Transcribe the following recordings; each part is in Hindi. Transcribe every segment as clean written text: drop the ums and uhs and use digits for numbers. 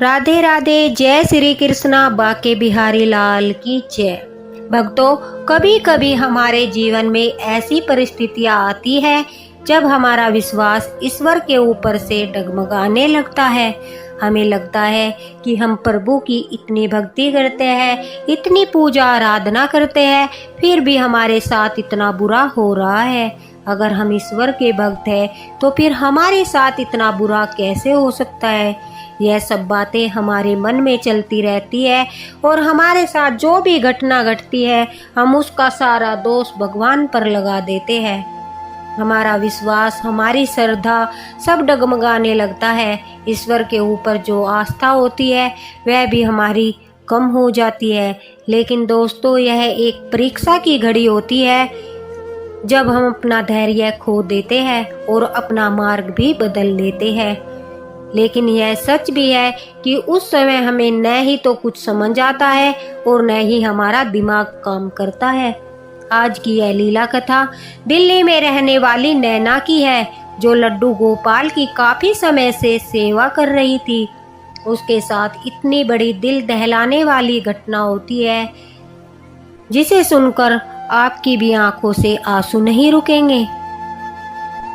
राधे राधे। जय श्री कृष्णा। बाके बिहारी लाल की जय। भक्तों, कभी कभी हमारे जीवन में ऐसी परिस्थितियां आती है जब हमारा विश्वास ईश्वर के ऊपर से डगमगाने लगता है। हमें लगता है कि हम प्रभु की इतनी भक्ति करते हैं, इतनी पूजा आराधना करते हैं, फिर भी हमारे साथ इतना बुरा हो रहा है। अगर हम ईश्वर के भक्त हैं तो फिर हमारे साथ इतना बुरा कैसे हो सकता है? यह सब बातें हमारे मन में चलती रहती है और हमारे साथ जो भी घटना घटती है हम उसका सारा दोष भगवान पर लगा देते हैं। हमारा विश्वास, हमारी श्रद्धा सब डगमगाने लगता है। ईश्वर के ऊपर जो आस्था होती है वह भी हमारी कम हो जाती है। लेकिन दोस्तों, यह एक परीक्षा की घड़ी होती है जब हम अपना धैर्य खो देते हैं और अपना मार्ग भी बदल लेते हैं। लेकिन यह सच भी है कि उस समय हमें न ही तो कुछ समझ आता है और न ही हमारा दिमाग काम करता है। आज की यह लीला कथा दिल्ली में रहने वाली नैना की है, जो लड्डू गोपाल की काफी समय से सेवा कर रही थी। उसके साथ इतनी बड़ी दिल दहलाने वाली घटना होती है जिसे सुनकर आपकी भी आंखों से आंसू नहीं रुकेंगे।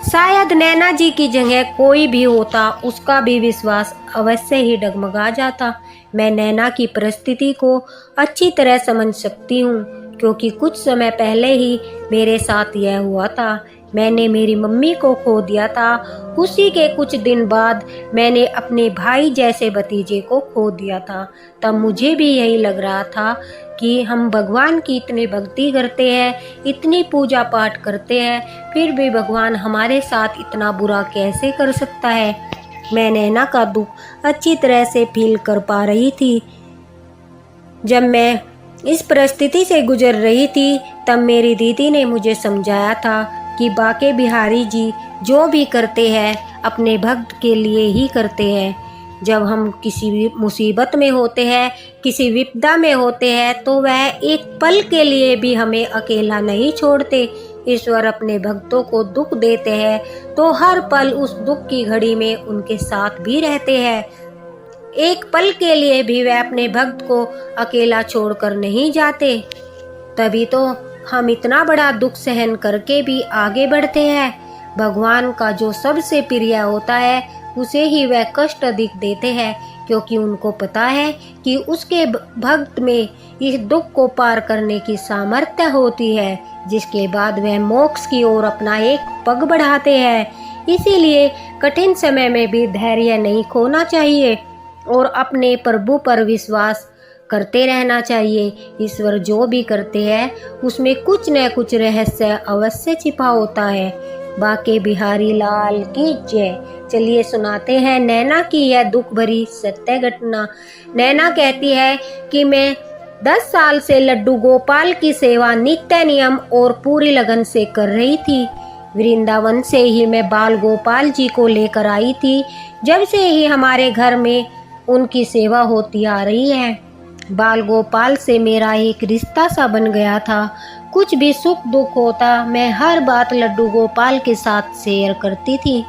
शायद नैना जी की जगह कोई भी होता, उसका भी विश्वास अवश्य ही डगमगा जाता। मैं नैना की परिस्थिति को अच्छी तरह समझ सकती हूँ, क्योंकि कुछ समय पहले ही मेरे साथ यह हुआ था। मैंने मेरी मम्मी को खो दिया था। उसी के कुछ दिन बाद मैंने अपने भाई जैसे भतीजे को खो दिया था। तब मुझे भी यही लग रहा था कि हम भगवान की इतनी भक्ति करते हैं, इतनी पूजा पाठ करते हैं, फिर भी भगवान हमारे साथ इतना बुरा कैसे कर सकता है। मैं नैना का दुख अच्छी तरह से फील कर पा रही थी। जब मैं इस परिस्थिति से गुजर रही थी तब मेरी दीदी ने मुझे समझाया था कि बाके बिहारी जी जो भी करते हैं अपने भक्त के लिए ही करते हैं। जब हम किसी भी मुसीबत में होते हैं, किसी विपदा में होते हैं, तो वह एक पल के लिए भी हमें अकेला नहीं छोड़ते। ईश्वर अपने भक्तों को दुख देते हैं तो हर पल उस दुख की घड़ी में उनके साथ भी रहते हैं। एक पल के लिए भी वह अपने भक्त को अकेला छोड़कर नहीं जाते। तभी तो हम इतना बड़ा दुख सहन करके भी आगे बढ़ते हैं। भगवान का जो सबसे प्रिय होता है उसे ही वह कष्ट अधिक देते हैं, क्योंकि उनको पता है कि उसके भक्त में इस दुख को पार करने की सामर्थ्य होती है, जिसके बाद वह मोक्ष की ओर अपना एक पग बढ़ाते हैं। इसीलिए कठिन समय में भी धैर्य नहीं खोना चाहिए और अपने प्रभु पर विश्वास करते रहना चाहिए। ईश्वर जो भी करते हैं उसमें कुछ न कुछ रहस्य अवश्य छिपा होता है। बाके बिहारी लाल की जय। चलिए सुनाते हैं नैना की यह दुख भरी सत्य घटना। नैना कहती है कि मैं 10 साल से लड्डू गोपाल की सेवा नित्य नियम और पूरी लगन से कर रही थी। वृंदावन से ही मैं बाल गोपाल जी को लेकर आई थी। जब से ही हमारे घर में उनकी सेवा होती आ रही है। बाल गोपाल से मेरा एक रिश्ता सा बन गया था। कुछ भी सुख दुख होता मैं हर बात लड्डू गोपाल के साथ शेयर करती थी।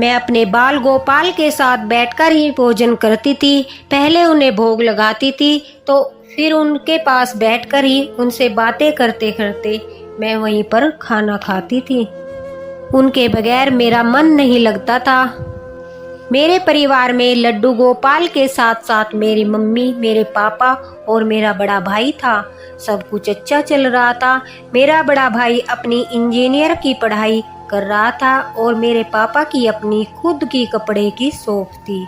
मैं अपने बाल गोपाल के साथ बैठकर ही भोजन करती थी। पहले उन्हें भोग लगाती थी तो फिर उनके पास बैठकर ही उनसे बातें करते करते मैं वहीं पर खाना खाती थी। उनके बगैर मेरा मन नहीं लगता था। मेरे परिवार में लड्डू गोपाल के साथ साथ मेरी मम्मी, मेरे पापा और मेरा बड़ा भाई था। सब कुछ अच्छा चल रहा था। मेरा बड़ा भाई अपनी इंजीनियर की पढ़ाई कर रहा था और मेरे पापा की अपनी खुद की कपड़े की शॉप थी।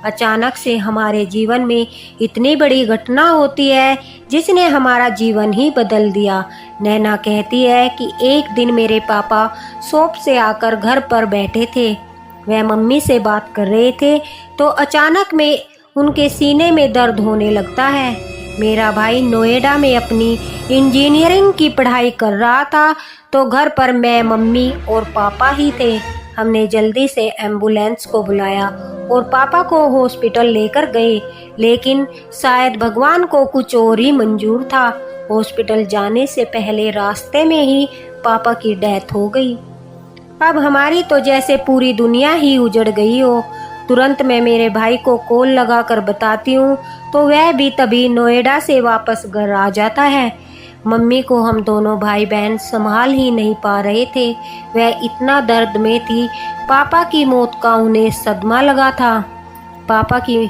अचानक से हमारे जीवन में इतनी बड़ी घटना होती है जिसने हमारा जीवन ही बदल दिया। नैना कहती है कि एक दिन मेरे पापा शॉप से आकर घर पर बैठे थे। वह मम्मी से बात कर रहे थे तो अचानक में उनके सीने में दर्द होने लगता है। मेरा भाई नोएडा में अपनी इंजीनियरिंग की पढ़ाई कर रहा था तो घर पर मैं, मम्मी और पापा ही थे। हमने जल्दी से एम्बुलेंस को बुलाया और पापा को हॉस्पिटल लेकर गए, लेकिन शायद भगवान को कुछ और ही मंजूर था। हॉस्पिटल जाने से पहले रास्ते में ही पापा की डेथ हो गई। अब हमारी तो जैसे पूरी दुनिया ही उजड़ गई हो। तुरंत मैं मेरे भाई को कॉल लगाकर बताती हूँ तो वह भी तभी नोएडा से वापस घर आ जाता है। मम्मी को हम दोनों भाई बहन संभाल ही नहीं पा रहे थे। वह इतना दर्द में थी। पापा की मौत का उन्हें सदमा लगा था। पापा की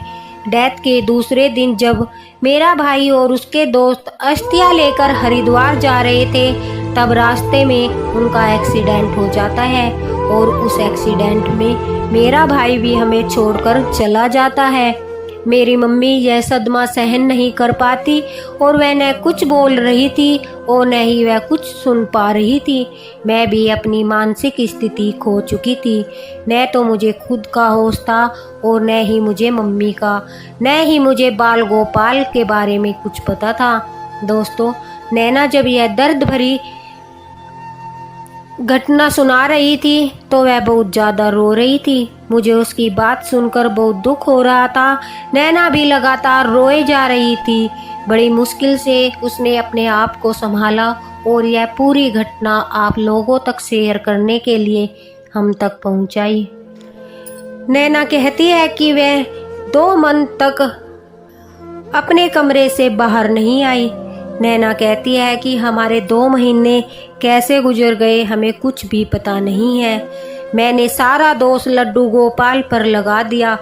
डेथ के दूसरे दिन जब मेरा भाई और उसके दोस्त अस्थियां लेकर हरिद्वार जा रहे थे तब रास्ते में उनका एक्सीडेंट हो जाता है और उस एक्सीडेंट में मेरा भाई भी हमें छोड़कर चला जाता है। मेरी मम्मी यह सदमा सहन नहीं कर पाती और वह न कुछ बोल रही थी और न ही वह कुछ सुन पा रही थी। मैं भी अपनी मानसिक स्थिति खो चुकी थी। न तो मुझे खुद का होश था और न ही मुझे मम्मी का, न ही मुझे बाल गोपाल के बारे में कुछ पता था। दोस्तों, नैना जब यह दर्द भरी घटना सुना रही थी तो वह बहुत ज़्यादा रो रही थी। मुझे उसकी बात सुनकर बहुत दुख हो रहा था। नैना भी लगातार रोए जा रही थी। बड़ी मुश्किल से उसने अपने आप को संभाला और यह पूरी घटना आप लोगों तक शेयर करने के लिए हम तक पहुंचाई। नैना कहती है कि वह 2 मंथ तक अपने कमरे से बाहर नहीं आई। नैना कहती है कि हमारे 2 महीने कैसे गुजर गए हमें कुछ भी पता नहीं है। मैंने सारा दोष लड्डू गोपाल पर लगा दिया।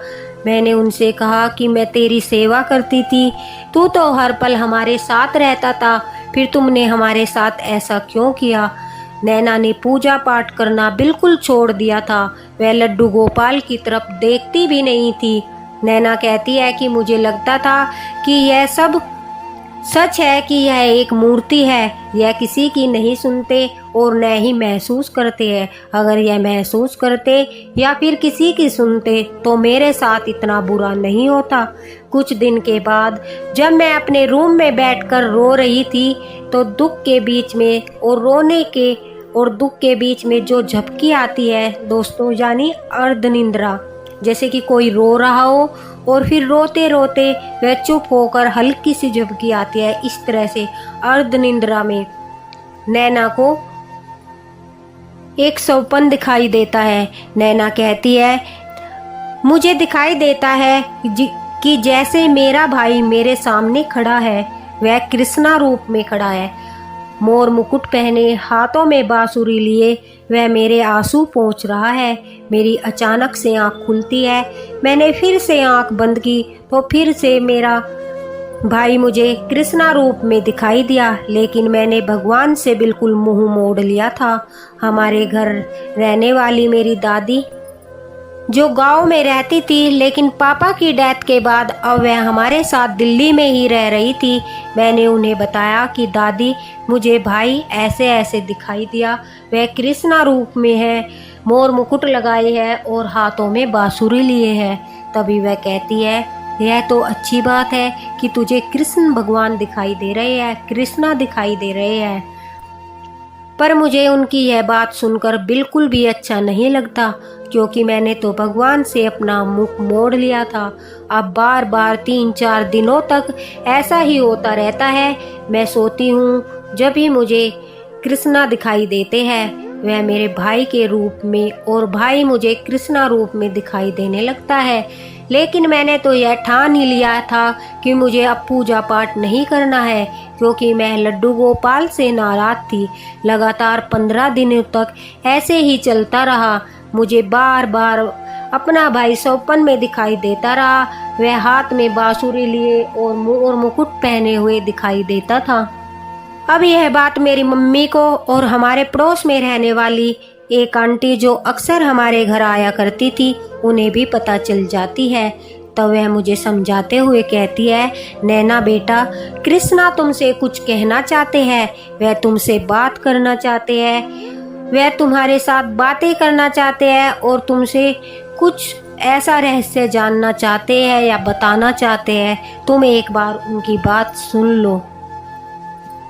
मैंने उनसे कहा कि मैं तेरी सेवा करती थी, तू तो हर पल हमारे साथ रहता था, फिर तुमने हमारे साथ ऐसा क्यों किया। नैना ने पूजा पाठ करना बिल्कुल छोड़ दिया था। वह लड्डू गोपाल की तरफ देखती भी नहीं थी। नैना कहती है कि मुझे लगता था कि यह सब सच है, कि यह एक मूर्ति है। यह किसी की नहीं सुनते और न ही महसूस करते हैं। अगर यह महसूस करते या फिर किसी की सुनते तो मेरे साथ इतना बुरा नहीं होता। कुछ दिन के बाद जब मैं अपने रूम में बैठकर रो रही थी तो दुख के बीच में और रोने के और दुख के बीच में जो झपकी आती है दोस्तों, यानी अर्धनिंद्रा, जैसे कि कोई रो रहा हो और फिर रोते रोते वह चुप होकर हल्की सी झपकी आती है। इस तरह से अर्धनिंद्रा में नैना को एक सपन दिखाई देता है। नैना कहती है, मुझे दिखाई देता है कि जैसे मेरा भाई मेरे सामने खड़ा है, वह कृष्णा रूप में खड़ा है, मोर मुकुट पहने, हाथों में बांसुरी लिए वह मेरे आंसू पोंछ रहा है। मेरी अचानक से आंख खुलती है। मैंने फिर से आंख बंद की तो फिर से मेरा भाई मुझे कृष्णा रूप में दिखाई दिया, लेकिन मैंने भगवान से बिल्कुल मुंह मोड़ लिया था। हमारे घर रहने वाली मेरी दादी जो गांव में रहती थी, लेकिन पापा की डेथ के बाद अब वह हमारे साथ दिल्ली में ही रह रही थी। मैंने उन्हें बताया कि दादी, मुझे भाई ऐसे ऐसे दिखाई दिया, वह कृष्णा रूप में है, मोर मुकुट लगाए है और हाथों में बांसुरी लिए है। तभी वह कहती है, यह तो अच्छी बात है कि तुझे कृष्ण भगवान दिखाई दे रहे हैं, कृष्णा दिखाई दे रहे हैं। पर मुझे उनकी यह बात सुनकर बिल्कुल भी अच्छा नहीं लगता, क्योंकि मैंने तो भगवान से अपना मुख मोड़ लिया था। अब बार बार 3-4 दिनों तक ऐसा ही होता रहता है। मैं सोती हूँ जब भी मुझे कृष्णा दिखाई देते हैं, वह मेरे भाई के रूप में, और भाई मुझे कृष्णा रूप में दिखाई देने लगता है। लेकिन मैंने तो यह ठान ही लिया था कि मुझे अब पूजा पाठ नहीं करना है, क्योंकि मैं लड्डू गोपाल से नाराज थी। लगातार 15 दिनों तक ऐसे ही चलता रहा। मुझे बार बार अपना भाई सपन में दिखाई देता रहा। वह हाथ में बांसुरी लिए और मुकुट पहने हुए दिखाई देता था। अब यह बात मेरी मम्मी को और हमारे पड़ोस में रहने वाली एक आंटी जो अक्सर हमारे घर आया करती थी, उन्हें भी पता चल जाती है। तो वह मुझे समझाते हुए कहती है, नैना बेटा, कृष्णा तुमसे कुछ कहना चाहते हैं, वह तुमसे बात करना चाहते हैं, वह तुम्हारे साथ बातें करना चाहते हैं और तुमसे कुछ ऐसा रहस्य जानना चाहते हैं या बताना चाहते हैं। तुम एक बार उनकी बात सुन लो।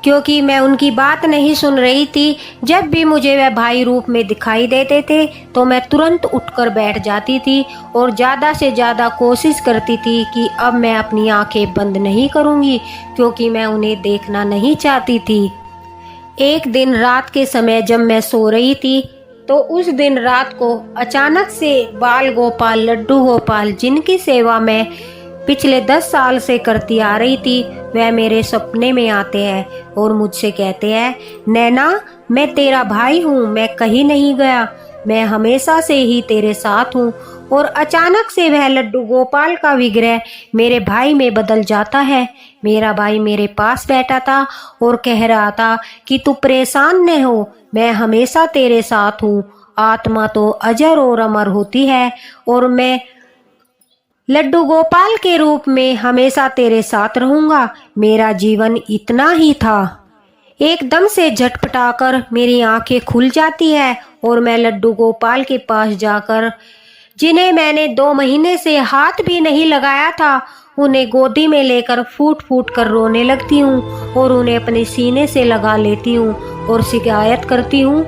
क्योंकि मैं उनकी बात नहीं सुन रही थी। जब भी मुझे वह भाई रूप में दिखाई देते थे तो मैं तुरंत उठकर बैठ जाती थी और ज़्यादा से ज़्यादा कोशिश करती थी कि अब मैं अपनी आंखें बंद नहीं करूँगी, क्योंकि मैं उन्हें देखना नहीं चाहती थी। एक दिन रात के समय जब मैं सो रही थी तो उस दिन रात को अचानक से बाल गोपाल, लड्डू गोपाल, जिनकी सेवा मैं पिछले 10 साल से करती आ रही थी, वह मेरे सपने में आते हैं और मुझसे कहते हैं, नैना मैं तेरा भाई हूँ, मैं कहीं नहीं गया, मैं हमेशा से ही तेरे साथ हूँ। और अचानक से वह लड्डू गोपाल का विग्रह मेरे भाई में बदल जाता है। मेरा भाई मेरे पास बैठा था और कह रहा था कि तू परेशान न हो, मैं हमेशा तेरे साथ हूँ। आत्मा तो अजर और अमर होती है और मैं लड्डू गोपाल के रूप में हमेशा तेरे साथ रहूंगा। मेरा जीवन इतना ही था। एकदम से झटपटाकर मेरी आंखें खुल जाती है और मैं लड्डू गोपाल के पास जाकर, जिन्हें मैंने 2 महीने से हाथ भी नहीं लगाया था, उन्हें गोदी में लेकर फूट फूट कर रोने लगती हूँ और उन्हें अपने सीने से लगा लेती हूँ और शिकायत करती हूँ।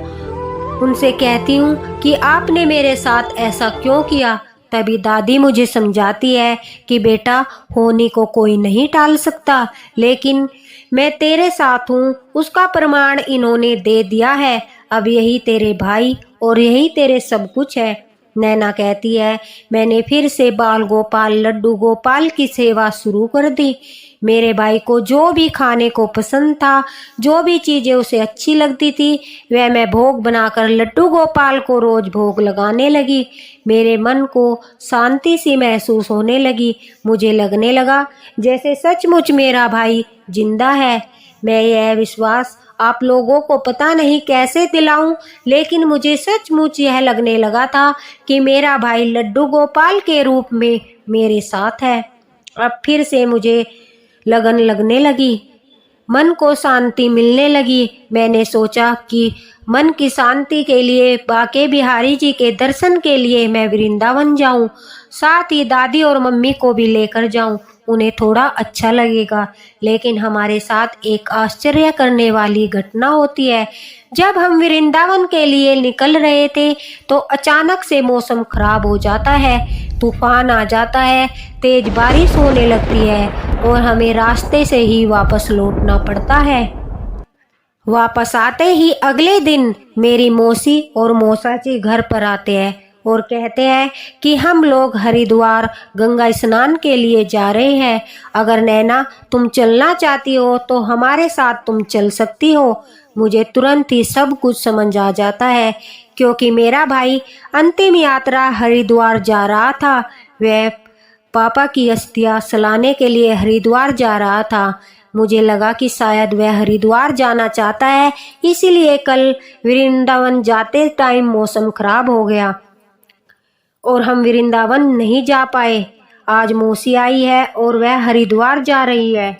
उनसे कहती हूँ कि आपने मेरे साथ ऐसा क्यों किया। तभी दादी मुझे समझाती है कि बेटा, होने को कोई नहीं टाल सकता, लेकिन मैं तेरे साथ हूँ उसका प्रमाण इन्होंने दे दिया है। अब यही तेरे भाई और यही तेरे सब कुछ है। नैना कहती है, मैंने फिर से बाल गोपाल, लड्डू गोपाल की सेवा शुरू कर दी। मेरे भाई को जो भी खाने को पसंद था, जो भी चीज़ें उसे अच्छी लगती थी, वह मैं भोग बनाकर लड्डू गोपाल को रोज भोग लगाने लगी। मेरे मन को शांति सी महसूस होने लगी। मुझे लगने लगा जैसे सचमुच मेरा भाई जिंदा है। मैं यह विश्वास आप लोगों को पता नहीं कैसे दिलाऊं, लेकिन मुझे सचमुच यह लगने लगा था कि मेरा भाई लड्डू गोपाल के रूप में मेरे साथ है। अब फिर से मुझे लगन लगने लगी, मन को शांति मिलने लगी। मैंने सोचा कि मन की शांति के लिए बाके बिहारी जी के दर्शन के लिए मैं वृंदावन जाऊं, साथ ही दादी और मम्मी को भी लेकर जाऊं, उन्हें थोड़ा अच्छा लगेगा। लेकिन हमारे साथ एक आश्चर्य करने वाली घटना होती है। जब हम वृंदावन के लिए निकल रहे थे तो अचानक से मौसम खराब हो जाता है, तूफान आ जाता है, तेज बारिश होने लगती है और हमें रास्ते से ही वापस लौटना पड़ता है। वापस आते ही अगले दिन मेरी मौसी और मौसाजी घर पर आते हैं और कहते हैं कि हम लोग हरिद्वार गंगा स्नान के लिए जा रहे हैं। अगर नैना तुम चलना चाहती हो तो हमारे साथ तुम चल सकती हो। मुझे तुरंत ही सब कुछ समझ आ जाता है, क्योंकि मेरा भाई अंतिम यात्रा हरिद्वार जा रहा था। वह पापा की अस्थियां सलाने के लिए हरिद्वार जा रहा था। मुझे लगा कि शायद वह हरिद्वार जाना चाहता है, इसीलिए कल वृंदावन जाते टाइम मौसम खराब हो गया और हम वृंदावन नहीं जा पाए। आज मौसी आई है और वह हरिद्वार जा रही है।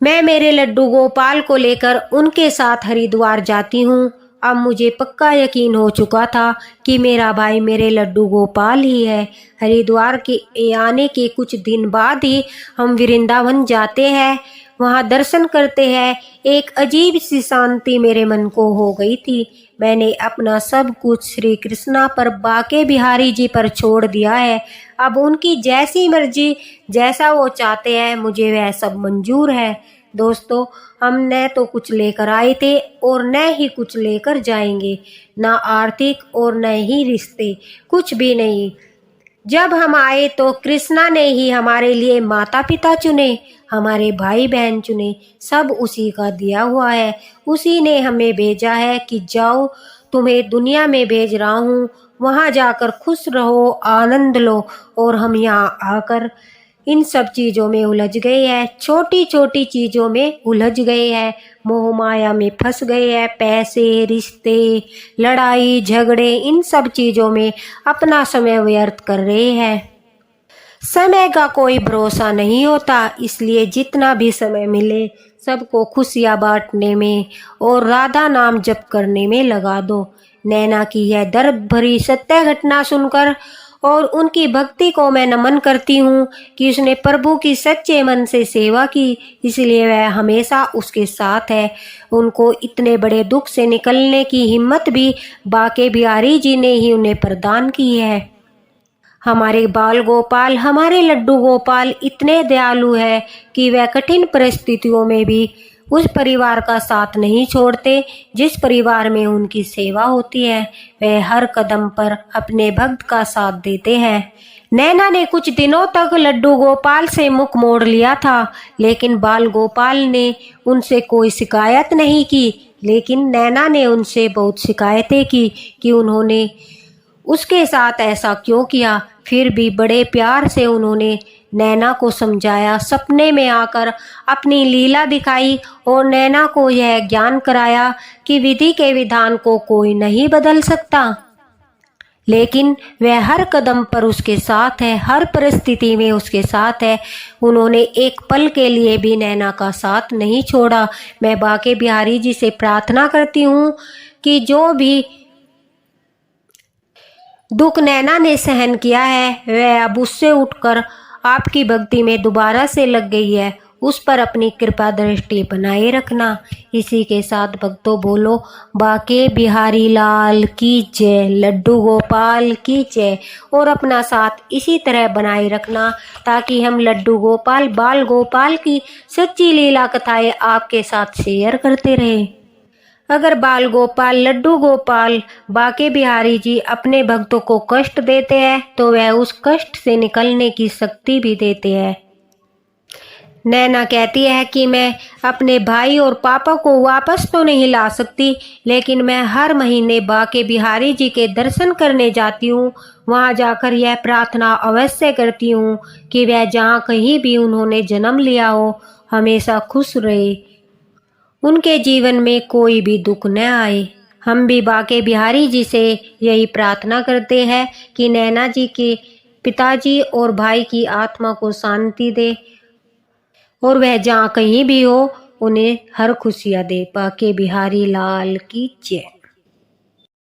मैं मेरे लड्डू गोपाल को लेकर उनके साथ हरिद्वार जाती हूँ। अब मुझे पक्का यकीन हो चुका था कि मेरा भाई मेरे लड्डू गोपाल ही है। हरिद्वार के आने के कुछ दिन बाद ही हम वृंदावन जाते हैं, वहाँ दर्शन करते हैं। एक अजीब सी शांति मेरे मन को हो गई थी। मैंने अपना सब कुछ श्री कृष्णा पर, बाके बिहारी जी पर छोड़ दिया है। अब उनकी जैसी मर्जी, जैसा वो चाहते हैं, मुझे वह सब मंजूर है। दोस्तों, हम न तो कुछ लेकर आए थे और न ही कुछ लेकर जाएंगे, ना आर्थिक और न ही रिश्ते, कुछ भी नहीं। जब हम आए तो कृष्णा ने ही हमारे लिए माता पिता चुने, हमारे भाई बहन चुने, सब उसी का दिया हुआ है। उसी ने हमें भेजा है कि जाओ, तुम्हें दुनिया में भेज रहा हूँ, वहाँ जाकर खुश रहो, आनंद लो। और हम यहाँ आकर इन सब चीज़ों में उलझ गए हैं, छोटी छोटी चीज़ों में उलझ गए हैं, मोह माया में फंस गए हैं। पैसे, रिश्ते, लड़ाई झगड़े, इन सब चीज़ों में अपना समय व्यर्थ कर रहे हैं। समय का कोई भरोसा नहीं होता, इसलिए जितना भी समय मिले सबको खुशियाँ बांटने में और राधा नाम जप करने में लगा दो। नैना की यह दर्द भरी सत्य घटना सुनकर और उनकी भक्ति को मैं नमन करती हूँ कि उसने प्रभु की सच्चे मन से सेवा की, इसलिए वह हमेशा उसके साथ है। उनको इतने बड़े दुख से निकलने की हिम्मत भी बाके बिहारी जी ने ही उन्हें प्रदान की है। हमारे बाल गोपाल, हमारे लड्डू गोपाल इतने दयालु है कि वह कठिन परिस्थितियों में भी उस परिवार का साथ नहीं छोड़ते जिस परिवार में उनकी सेवा होती है। वह हर कदम पर अपने भक्त का साथ देते हैं। नैना ने कुछ दिनों तक लड्डू गोपाल से मुख मोड़ लिया था, लेकिन बाल गोपाल ने उनसे कोई शिकायत नहीं की। लेकिन नैना ने उनसे बहुत शिकायतें की कि उन्होंने उसके साथ ऐसा क्यों किया। फिर भी बड़े प्यार से उन्होंने नैना को समझाया, सपने में आकर अपनी लीला दिखाई और नैना को यह ज्ञान कराया कि विधि के विधान को कोई नहीं बदल सकता, लेकिन वह हर कदम पर उसके साथ है, हर परिस्थिति में उसके साथ है। उन्होंने एक पल के लिए भी नैना का साथ नहीं छोड़ा। मैं बांके बिहारी जी से प्रार्थना करती हूँ कि जो भी दुख नैना ने सहन किया है वह अब उससे उठकर आपकी भक्ति में दोबारा से लग गई है, उस पर अपनी कृपा दृष्टि बनाए रखना। इसी के साथ भक्तों बोलो बांके बिहारी लाल की जय, लड्डू गोपाल की जय। और अपना साथ इसी तरह बनाए रखना ताकि हम लड्डू गोपाल बाल गोपाल की सच्ची लीला कथाएं आपके साथ शेयर करते रहें। अगर बाल गोपाल लड्डू गोपाल बांके बिहारी जी अपने भक्तों को कष्ट देते हैं तो वह उस कष्ट से निकलने की शक्ति भी देते हैं। नैना कहती है कि मैं अपने भाई और पापा को वापस तो नहीं ला सकती, लेकिन मैं हर महीने बांके बिहारी जी के दर्शन करने जाती हूँ। वहाँ जाकर यह प्रार्थना अवश्य करती हूँ कि वह जहाँ कहीं भी उन्होंने जन्म लिया हो हमेशा खुश रहे, उनके जीवन में कोई भी दुख न आए। हम भी बांके बिहारी जी से यही प्रार्थना करते हैं कि नैना जी के पिताजी और भाई की आत्मा को शांति दे और वह जहाँ कहीं भी हो उन्हें हर खुशियाँ दे। बांके बिहारी लाल की जय।